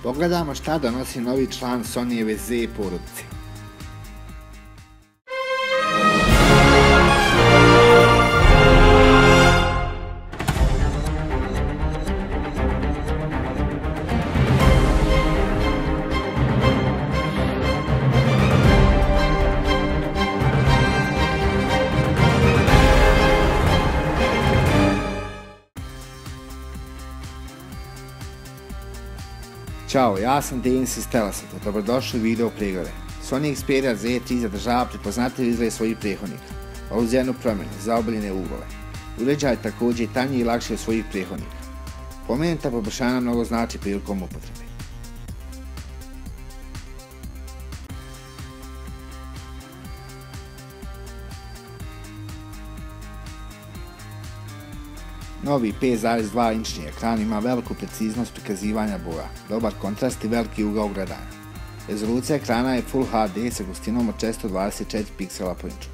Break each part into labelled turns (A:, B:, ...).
A: Pogledajmo šta donosi novi član Sonyjeve Z porodice. Ćao, ja sam Denis iz Telesata, dobrodošli u video preglede. Sony Xperia Z3 zadržava prepoznatljiv izgled svojih prethodnika, a uz jednu promjenu, zaobiljene uglove. Uređaj je također i tanji i lakši od svojih prethodnika. Pomenuta poboljšanja mnogo znači prilikom upotrebe. Novi 5,2 inčni ekran ima veliku preciznost prikazivanja boja, dobar kontrast i veliki ugao gledanja. Rezolucija ekrana je Full HD sa gustinom od 424 piksela po inču.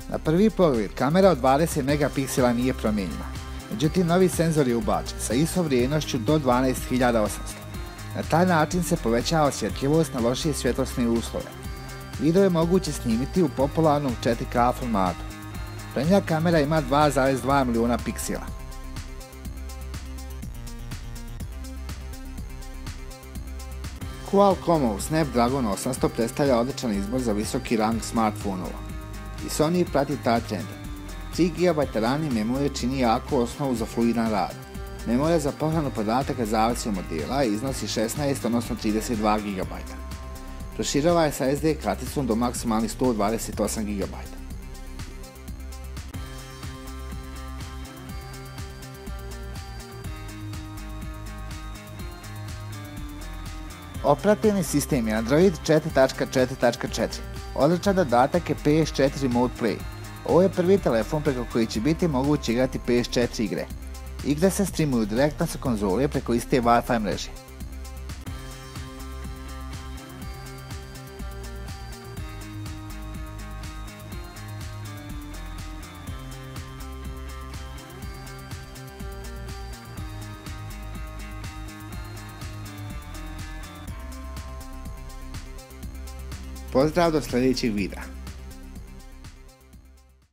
A: Na prvi pogled, kamera od 20 megapiksela nije promijenjena, međutim novi senzor je ubačen sa ISO vrijednošću do 12800. Na taj način se povećava osjetljivost na lošije svjetlosne uslove. Video je moguće snimiti u popularnom 4K formatu. Prednja kamera ima 2,2 milijuna piksela. Qualcommov Snapdragon 800 predstavlja odličan izbor za visoki rang smartfonova. I Sony prati taj trend. 3 GB RAM memorije čini jaku osnovu za fluidan rad. Memorija za pohranu podataka zavisi od modela i iznosi 16 odnosno 32 GB. Proširava je sa SD karticom do maksimalnih 128 GB. Operativni sistem je Android 4.4.4. Odličan dodatak je PS4 Remote Play. Ovo je prvi telefon preko koji će biti moguće igrati PS4 igre. Igre se streamuju direktno sa konzole preko iste Wi-Fi mreže. Pozdrav do sljedećeg videa.